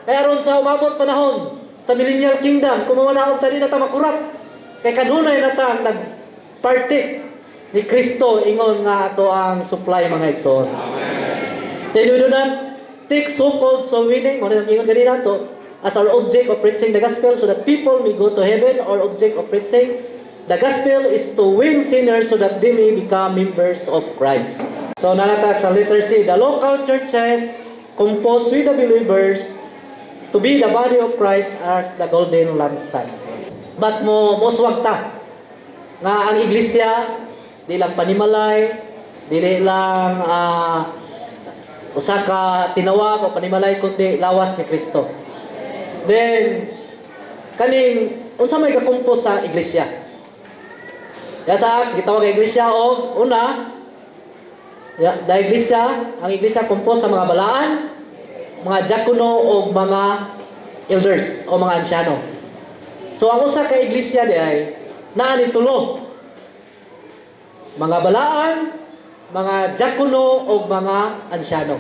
Kaya aron sa umabot panahon sa millennial kingdom, kumawanaog tani na ta makurap. Kay kanunay na ta nag-partik ni Kristo ingon nga ato ang supply mga igsoon. Amen. Take so-called soul winning, mo na ingon ganina to, as our object of preaching the gospel so that people may go to heaven. Or object of preaching the gospel is to win sinners so that they may become members of Christ. So nanata sa letter C, the local churches composed with the believers to be the body of Christ as the golden lampstand. But moswag ta nga ang iglesia di lang panimalay, dili lang usa ka tinawag o panimalay kundi lawas ni Kristo. Then kaning unsa may kakumpos sa iglesia? Sa gitawag ang iglesia o una, ang iglesia kumpos sa mga balaan, mga diakono o mga elders o mga ansyano. So ang usa ka iglesia di ay naa ni tulo. Mga balaan, mga diakono o mga ansyano.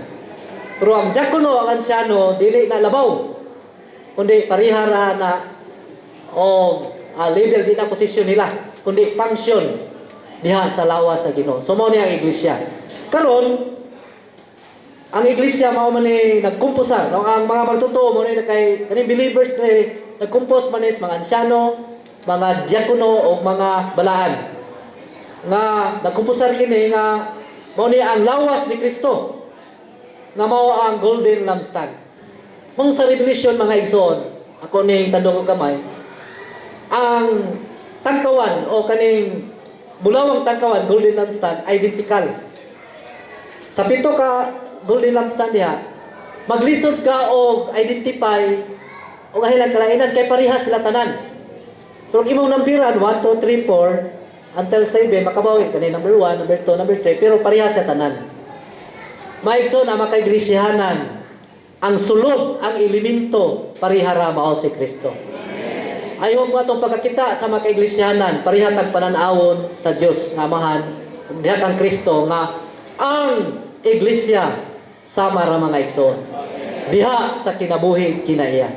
Pero ang diakono o ang ansyano dili na labaw, kundi parihara na level din ang posisyon nila, kundi function diha sa lawas sa Ginoo. So mao ni ang iglesia. Karon ang iglesia mao man ni nagkumpusan, no? Ang mga magtotoo mo ni kay kaning believers ni nagkumpos man is mga ansyano, mga diakono o mga balaan. Nga nagkumpusan kini nga mao ni ang lawas ni Kristo. Nga mao ang golden lampstand. Mong sa Revelation mga igsoon, ako ning tandog og gamay, ang tangkawan o kaning bulawang tangkawan golden lampstand identical. Sa pito ka golden lampstand diha, maglisod ka og identify og ahilan kalainan kay parehas sila tanan. Pero imong nambiran 1 2 3 4 until 7 makabawi kani number 1, number 2, number 3 pero parehas sa tanan. Maigsoon na makaiglesiyahanan ang sulod, ang elemento parihara mao si Kristo. Ayon mo atong pagkakita sa mga kaiglesiyahanan, parihatag pananawon sa Dios nga Amahan, diha kang Kristo nga ang iglesia sama ra mga igsoon. Diha sa kinabuhi kinaiya.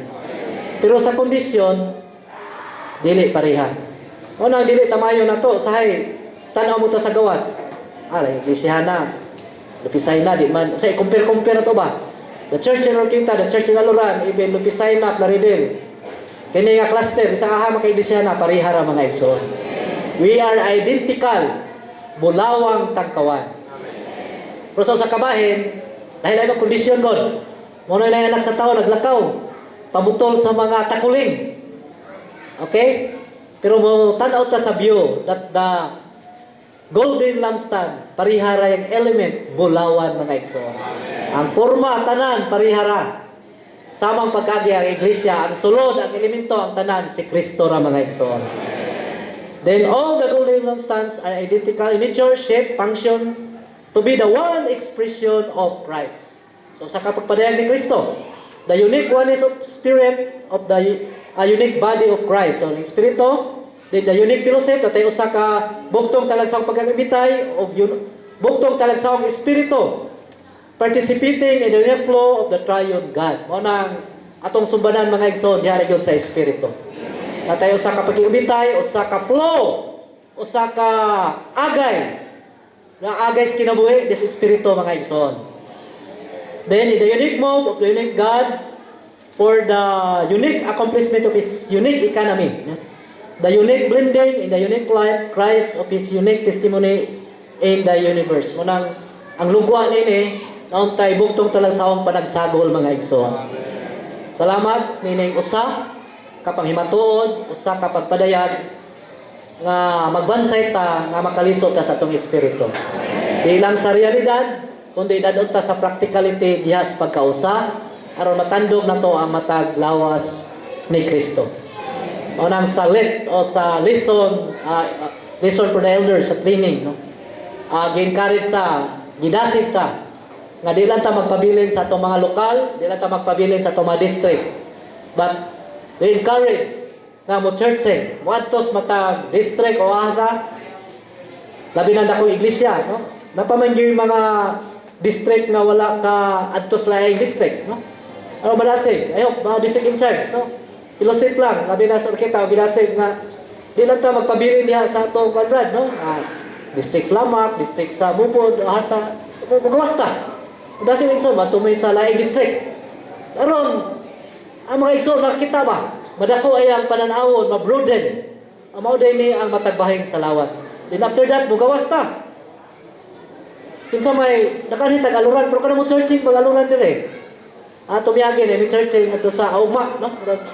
Pero sa kondisyon dili pareha. Una dili tamayo na to sahay tan-aw mo ta sa gawas. Iglesyahana. Lupisay na di man. Say compare na to ba? The church in Orquita, the church in Aluran, even lupisay na Plaridel. Kini nga cluster, isang aha makaiglesia na parihara mga igsoon. We are identical, bulawang tangkawan. Pero sa kabahin, dahil ay kondisyon God, muna na anak sa tao, naglakaw, pabutol sa mga takuling. Okay? Pero mo tanaw ta sa view that the golden lampstand, parihara yung element, bulawan mga igsoon. Ang forma, tanan, parihara. Samang pagkagi ang iglesia, ang sulod, ang elemento, ang tanan, si Kristo ra mga igsoon. Then all the golden lampstands are identical in nature, shape, function, to be the one expression of Christ. So sa kapagpadayag ni Kristo, the unique oneness of spirit of the unique body of Christ. So ang Espiritu, the unique fellowship, natay usa ka buktong talagsawang pagkakabitay o buktong talagsawang Espiritu, participating in the unique flow of the triune God. Mao nang atong sumbanan mga igsoon diha gyud sa Espiritu. Natay usa ka pagkakabitay, usa ka flow, usa ka agay. Nga agay sa kinabuhi des Espiritu mga igsoon. Then in the unique mode of the unique God for the unique accomplishment of His unique economy. The unique blending in the unique life Christ of His unique testimony in the universe. Munang ang lugwa nini nauntay bugtong talagsawang panagsagol mga igsoon. Salamat nining usa kapang himatuod, usa kapag padayag nga magbansay ta nga makalisod ta sa atong espiritu. Di lang sa realidad kundi dadon ta sa practicality diha sa pagkausa aron matandog nato ang matag lawas ni Kristo. O nang salit o sa lesson for the elders sa training, no? Gi-encourage ta, gidasig ta nga di lang ta magpabilin sa atong mga lokal, di lang ta magpabilin sa atong mga district, but we encourage nga mo church mo adtos matag district o asa labi na dakong iglesia, no? Napamangyo yung mga district nga wala ka adtos laing district, no? Ano madasig? Ayok, mga district in charge, no? Ilusip lang, labi na sa kita, binasig nga, di lang ta magpabilin diha sa atong kwadrad, no? District Slamak, district sa Bupod, hata, magawas ta. Madasig igsoon, matumay sa laing district. Karon, ang mga igsoon nakita ba? Madako ay ang pananawon, mabroaden. Ang mao ni ang matagbahing sa lawas. Then after that, mugawas ta. Kinsa may nakanitag aluran, pero kana mo churching pag-aluran dire. Tumiyagi ni churching ato sa ugma, no?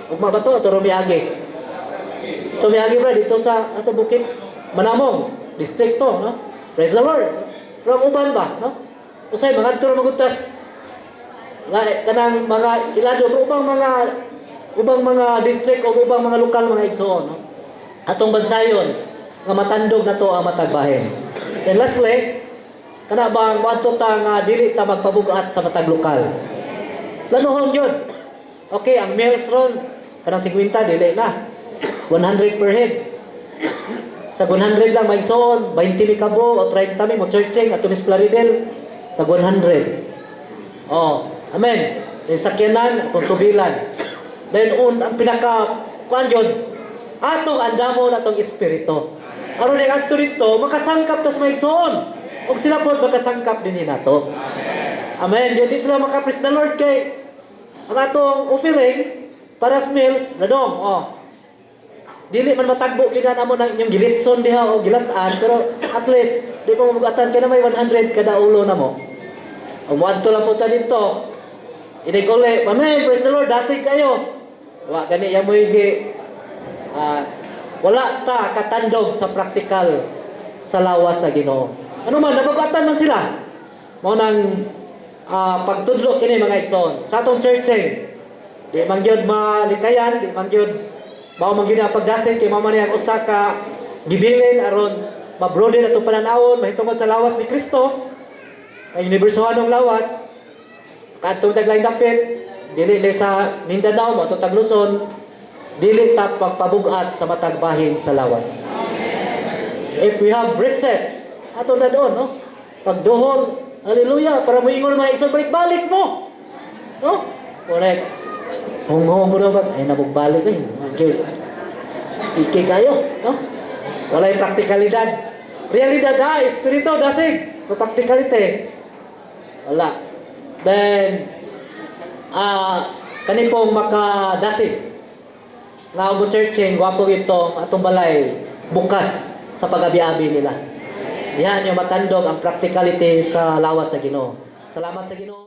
Ugma ba to? Ato rumiyagi. Tumiyagi ba dito sa ato bukid Manamong district to, no? Praise the Lord. Pero uban ba, no? Usay mga turo magutas. Kanang mga ilado ubang mga district o ubang mga lokal mga igsoon, no? Atong bansayon nga matandog na to ang matagbahin. Then lastly, kana bang moadto ta nga dili ta magpabugat sa matag lokal. Lanuhon yun. Okay, ang meals ron kanang 50 dili na. 100 per head. Sa 100 lang may igsoon, 20 mi kabo o 30 mi mo churching at Miss Plaridel tag 100. Oh, amen. Yung sakyanan kung tubilan. Then ang pinaka kuan yun, atong andamon atong espiritu. Aron ang adto dito makasangkap tas may igsoon. Og sila pod makasangkap dinhi nato. Amen. Di sila maka-praise the Lord kay ang atong offering para sa meals nadong. Oh. Dili man matagbo gid na mo nang inyong gilitson diha o gilatan, pero at least di pa mabugatan kay na may 100 kada ulo na mo. Ang muadto lang po ta dito. Inig-uli, "Amen, praise the Lord, dasig kayo." Wa gani ya mo higi. Wala ta katandog sa praktikal sa lawas sa Ginoo. Ano man nabugatan man sila. Mao nang pagtudlo kini mga igsoon. Sa atong churching, di man gyud malikayan, di man gyud mao man gyud ang pagdasig kay mao man ang usa ka gibilin aron mabroaden ato pananawon mahitungod sa lawas ni Kristo. Ang unibersohanong lawas kadtong taglaing dapit dili sa Mindanao mo atong Tagluson dili ta pagpabugat sa matagbahin sa lawas. If we have riches ato na doon, no? Pagduhol, hallelujah, para moingon mga igsoon balik-balik mo. No? Correct. Hong-hong mo ba? Ay nabugbalik eh. Okay. Iki kayo, no? Walay praktikalidad. Realidad espiritu dasig. No praktikalite. Wala. Then kani pong makadasig. Nga ubo churching, gwapo ito atong balay bukas sa pag-abi-abi nila. Yan yung matandog ang practicality sa lawas sa Ginoo. Salamat sa Ginoo.